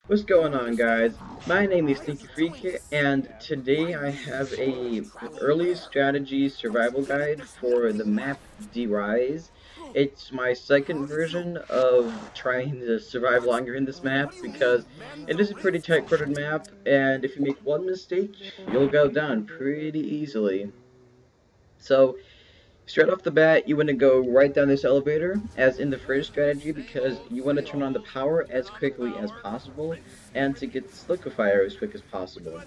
What's going on, guys? My name is Sneaky Freak, and today I have a early strategy survival guide for the map D-Rise. It's my second version of trying to survive longer in this map because it is a pretty tight-quartered map, and if you make one mistake, you'll go down pretty easily. So, straight off the bat, you want to go right down this elevator, as in the first strategy, because you want to turn on the power as quickly as possible, and to get the liquefier as quick as possible.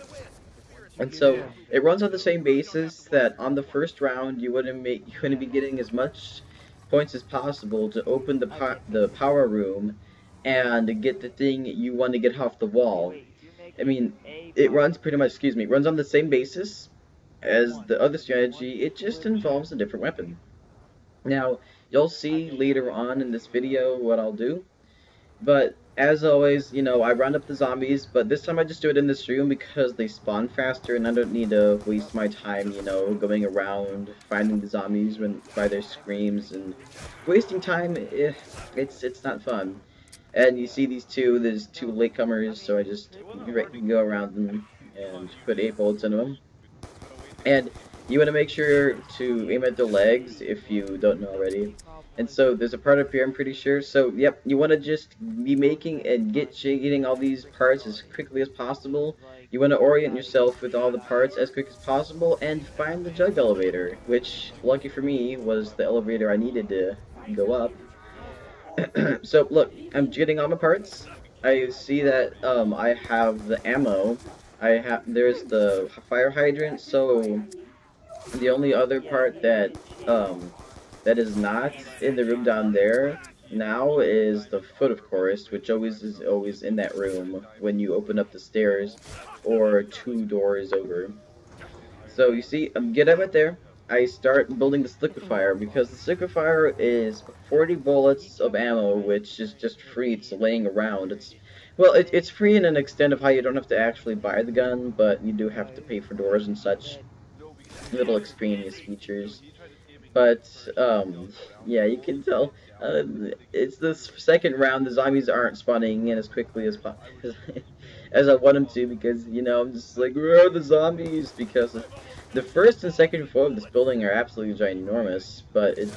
And so, Yeah. it runs on the same basis that on the first round, you want to be getting as much points as possible to open the power room, and get the thing you want to get off the wall. I mean, it runs pretty much, excuse me, it runs on the same basis as the other strategy, it just involves a different weapon. Now, you'll see later on in this video what I'll do, but as always, I round up the zombies, but this time I just do it in this room because they spawn faster and I don't need to waste my time, going around finding the zombies by their screams and wasting time. It's not fun. And you see there's two latecomers, so I just go around them and put 8 bullets into them. And you want to make sure to aim at the legs if you don't know already. And so there's a part up here, I'm pretty sure. So, yep, you want to just be making and getting all these parts as quickly as possible. You want to orient yourself with all the parts as quick as possible and find the jug elevator, which, lucky for me, was the elevator I needed to go up. So, look, I'm getting all my parts. I see that I have the ammo. There's the fire hydrant, so the only other part that is not in the room down there now is the foot, of course, which is always in that room when you open up the stairs or 2 doors over. So you see, get up right there. I start building this liquefier because this liquefier is 40 bullets of ammo, which is just free. It's laying around. It's free in an extent of how you don't have to actually buy the gun, but you do have to pay for doors and such little extraneous features. But yeah, you can tell. It's the second round. The zombies aren't spawning in as quickly as I want them to because I'm just like, where are the zombies? Because the first and second floor of this building are absolutely ginormous, but it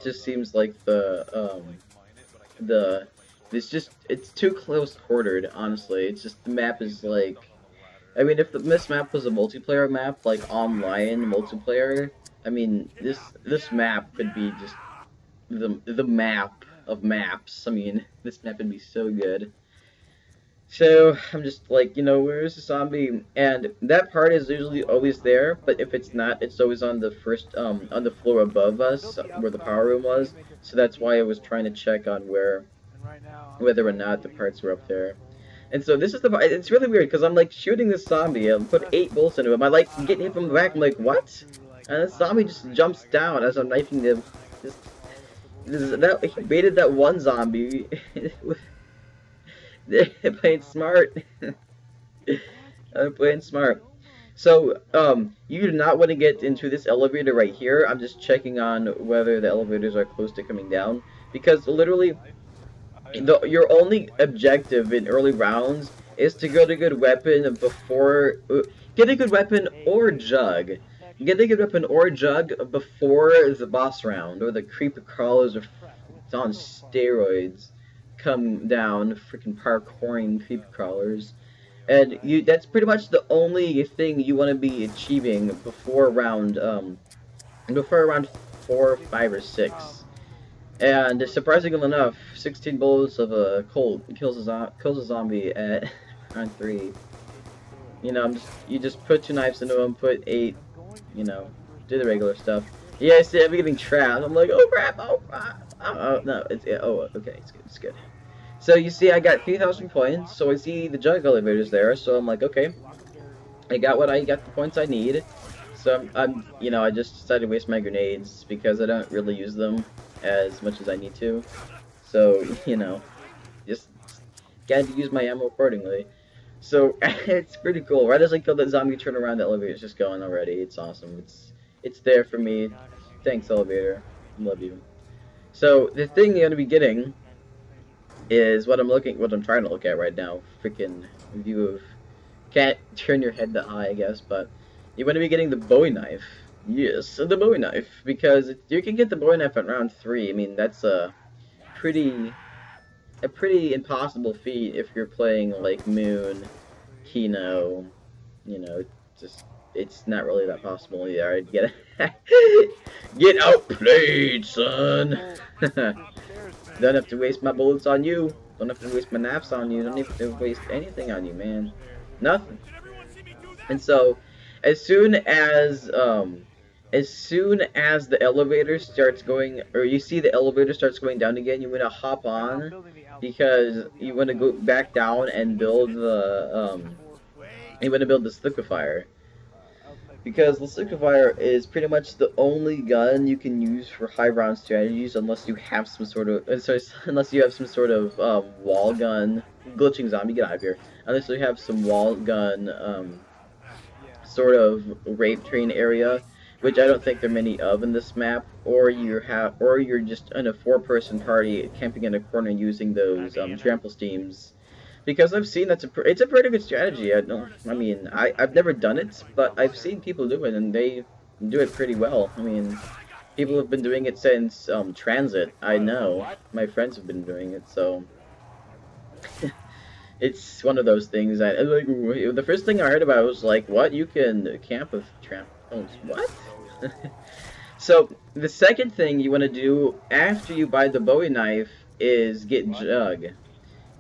just seems like it's too close quartered. Honestly, it's just the map is like. I mean, if this map was a multiplayer map, like online multiplayer, I mean, this map could be just the map of maps. I mean, this map would be so good. So I'm just like, where's the zombie? And that part is usually always there, but if it's not, it's always on the on the floor above us, where the power room was. So that's why I was trying to check on whether or not the parts were up there. And so this is it's really weird because I'm like shooting this zombie. I put 8 bullets into him. I like getting hit from the back. I'm like, what? And this zombie just jumps down as I'm knifing him. He baited that one zombie. They're playing smart. I'm playing smart. So, you do not want to get into this elevator right here. I'm just checking on whether the elevators are close to coming down. Because literally, your only objective in early rounds is to get a good weapon get a good weapon or jug. Get a good weapon or jug before the boss round, or the creeper crawlers on steroids come down, freaking parkouring creeper crawlers. And that's pretty much the only thing you want to be achieving before round 4, 5, or 6. And surprisingly enough, 16 bullets of a Colt kills a zombie at round 3. You just put 2 knives into him, put 8, do the regular stuff. Yeah, I see, I'm getting trapped. I'm like, oh crap, no, okay, it's good. So you see, I got 3,000 points, so I see the jug elevators there, so I'm like, okay, I got the points I need. So I just decided to waste my grenades because I don't really use them as much as I need to. So, just got to use my ammo accordingly. So, it's pretty cool. Right as I kill that zombie, turn around, the elevator's just going already. It's awesome. It's there for me. Thanks, elevator. Love you. So, the thing you're going to be getting is what I'm trying to look at right now. Freaking view of, can't turn your head that high, I guess, but you want to be getting the Bowie knife. Yes, the Bowie knife, because you can get the Bowie knife at round 3. I mean, that's pretty a pretty impossible feat if you're playing like Moon, Kino, you know, just it's not really that possible. Yeah, I'd get get outplayed, son. Don't have to waste my bullets on you. Don't have to waste my knives on you. Don't have to waste anything on you, man. Nothing. And so, as soon as the elevator starts going, or you see the elevator starts going down again, you want to hop on, because you want to go back down and build the liquefier. Because the liquefier is pretty much the only gun you can use for high round strategies, unless you have some sort of wall gun, glitching zombie, get out of here. Unless you have some wall gun sort of rape train area, which I don't think there are many of in this map, or you're just in a 4-person party camping in a corner using those trample steams. Because I've seen it's a pretty good strategy. I've never done it, but I've seen people do it, and they do it pretty well. I mean, people have been doing it since Transit. I know my friends have been doing it, so it's one of those things that like the first thing I heard about was like, what, you can camp with tramples? What? So the second thing you want to do after you buy the Bowie knife is get Jug.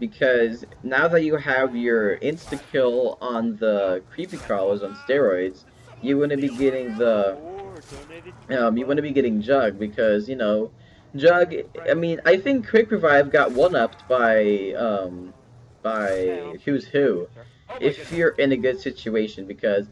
Because now that you have your insta-kill on the creepy crawlers on steroids, you want to be getting Jug, because, you know, Jug, I mean, I think Quick Revive got one-upped by Who's Who, if you're in a good situation, because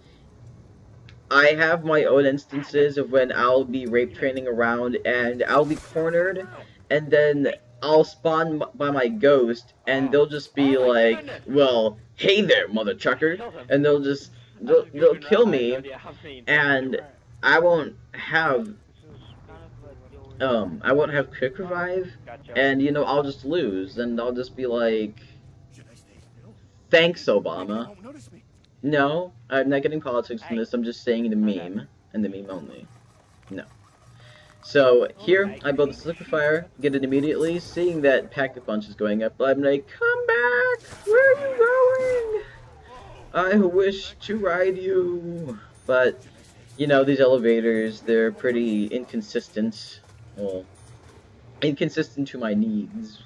I have my own instances of when I'll be rape training around, and I'll be cornered, and then I'll spawn by my ghost, and they'll just be like, well, hey there, mother trucker, and they'll kill me, and I won't have quick revive, and, you know, I'll just lose, and I'll just be like, thanks, Obama. No, I'm not getting politics from this, I'm just saying the meme, and the meme only. No. So, here, I build this liquefier, get it immediately, seeing that Pack-a-Punch is going up, I'm like, come back! Where are you going? I wish to ride you! But, you know, these elevators, they're pretty inconsistent. Well, inconsistent to my needs.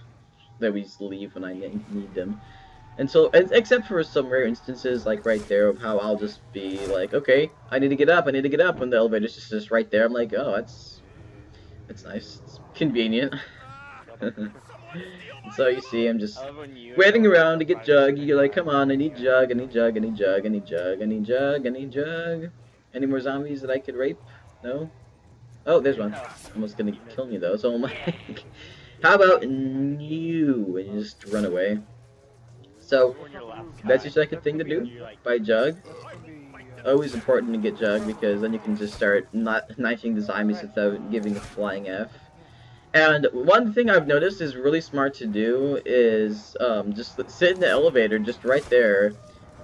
They always leave when I need them. And so, except for some rare instances, like right there, of how I'll just be like, okay, I need to get up, when the elevator's just right there, I'm like, oh, that's nice. It's convenient. So you see, I'm just waiting around to get Jug. You're like, come on, I need Jug, I need Jug, I need Jug, I need Jug, I need Jug, I need Jug. Any more zombies that I could rape? No? Oh, there's one. Almost gonna kill me though, so I'm like, how about you? And you just run away. So, that's your second thing to do. Buy Jug. Always important to get Jug, because then you can just start not knifing the zombies without giving a flying F. And one thing I've noticed is really smart to do is just sit in the elevator just right there,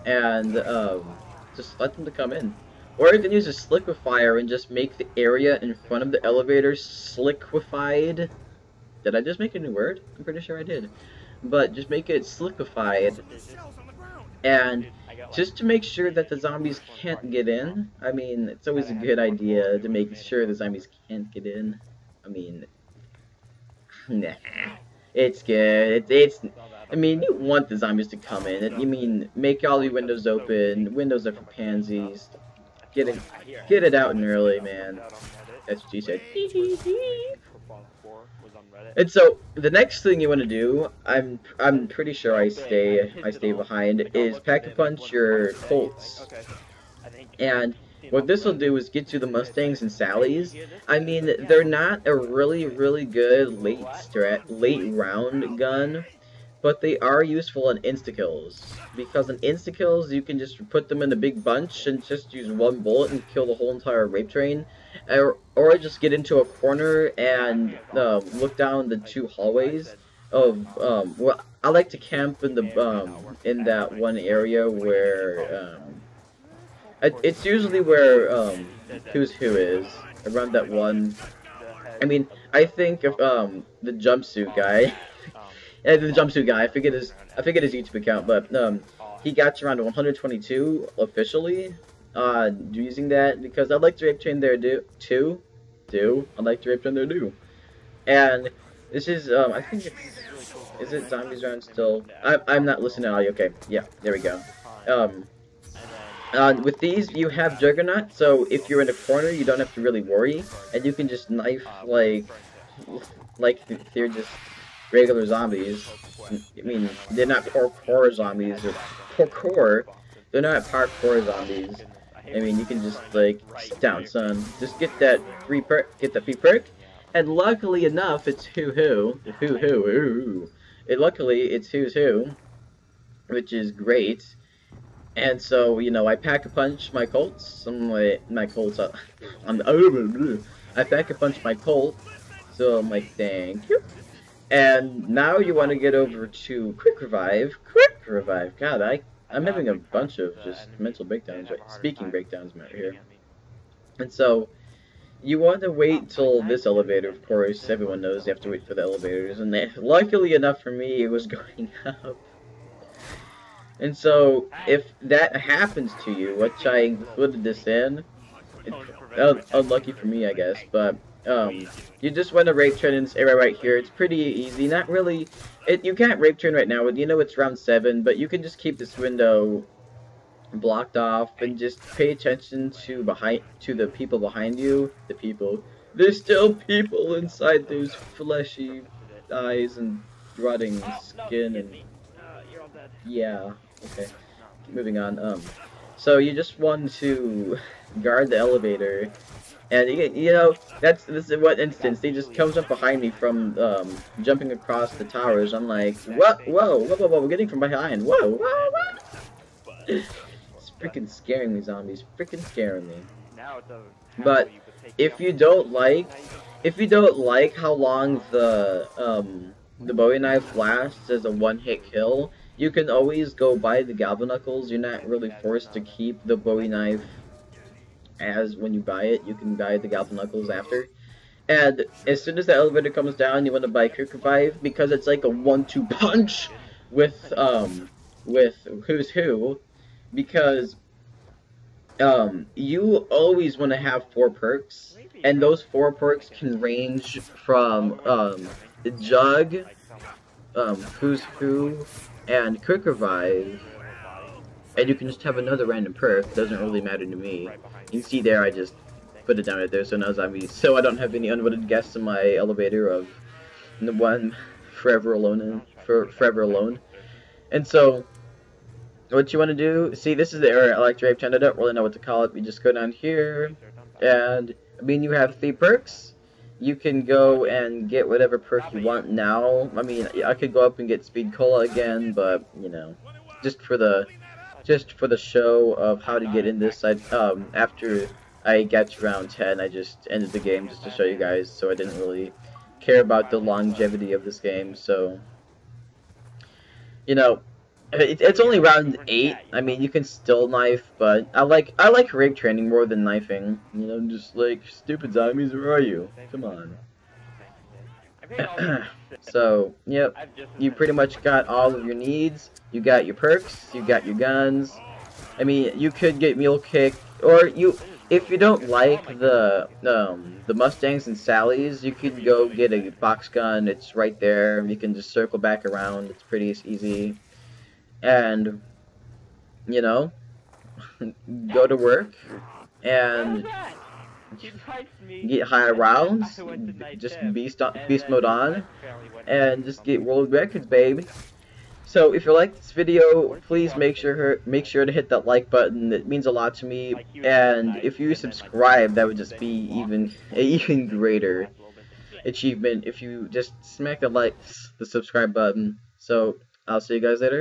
and just let them to come in. Or you can use a sliquifier and just make the area in front of the elevator sliquified. Did I just make a new word? I'm pretty sure I did. But just make it sliquified, and just to make sure that the zombies can't get in. I mean, it's always a good idea to make sure the zombies can't get in. I mean, nah, it's good. I mean, you want the zombies to come in. You mean, make all your windows open. Windows are for pansies. Get it out and early, man. That's what she said. And so the next thing you want to do, I'm pretty sure I stay behind, is Pack-a-Punch your Colts. And what this will do is get you the Mustangs and Sallys. I mean, they're not a really good late round gun, but they are useful in insta-kills. Because in insta-kills, you can just put them in a big bunch and just use one bullet and kill the whole entire rape train. Or just get into a corner and look down the 2 hallways well, I like to camp in the in that one area where it's usually where Who's Who is, around that one. I mean, I think of the jumpsuit guy. Yeah, the jumpsuit guy. I forget his YouTube account, but he got to around 122 officially using that, because I like to rape train there too. I like to rape train there too. And this is I think it's, is it zombies round still? I'm not listening to audio. Okay, yeah, there we go. Um, with these, you have Juggernaut, so if you're in a corner, you don't have to really worry, and you can just knife like they're just regular zombies. I mean, they're not parkour zombies or parkour. They're not parkour zombies. I mean, you can just like sit down, son. Just get that free perk, and luckily enough, it's Who. Luckily, it's Who's Who, which is great. And so, you know, I pack a punch my Colts. My Colts. I pack a punch my Colt. So I'm like, thank you. And now you want to get over to Quick Revive. Quick Revive. God, I'm having a bunch of just mental breakdowns, right? Speaking breakdowns right here. And so, you want to wait till this elevator, of course. Everyone knows you have to wait for the elevators. And luckily enough for me, it was going up. And so, if that happens to you, which I included this in, unlucky for me, I guess, but you just want to rape train in this area right here. It's pretty easy. Not really. You can't rape train right now. You know it's round 7, but you can just keep this window blocked off and just pay attention to the people behind you. The people. There's still people inside those fleshy eyes and rotting skin and yeah. Okay. Moving on. So you just want to guard the elevator. And you know, this is what instance they just comes up behind me from jumping across the towers. I'm like, whoa, we're getting from behind. Whoa. It's freaking scaring me, zombies. Freaking scaring me. But if you don't like how long the Bowie knife lasts as a one-hit kill, you can always go buy the Galva Knuckles. You're not really forced to keep the Bowie knife as when you buy it. You can buy the Galva Knuckles after. And as soon as the elevator comes down, you want to buy Quick Revive, because it's like a 1-2 punch with Who's Who, because you always want to have 4 perks, and those 4 perks can range from Jug, Who's Who, and Quick Revive, and you can just have another random perk. Doesn't really matter to me. You can see there, I just put it down right there, so now zombies. So I don't have any unwanted guests in my elevator of the one forever alone. And so, what you want to do? See, this is the area I like to rape train. I don't really know what to call it. We just go down here, and I mean, you have 3 perks. You can go and get whatever perk you want now. I mean, I could go up and get Speed Cola again, but you know, just for the show of how to get in this, after I got to round 10, I just ended the game just to show you guys. So I didn't really care about the longevity of this game. So, you know, it's only round 8. I mean, you can still knife, but I like rape training more than knifing. You know, just like, stupid zombies, where are you? Come on. So, yep, you pretty much got all of your needs. You got your perks, you got your guns. I mean, you could get Mule Kick, or if you don't like the Mustangs and Sallies, you could go get a box gun. It's right there. You can just circle back around. It's pretty easy. And, you know, go to work and get higher rounds, just beast mode on, and just get world records, baby. So if you like this video, please make sure to hit that like button. It means a lot to me. And if you subscribe, that would just be even greater achievement if you just smack the subscribe button. So I'll see you guys later.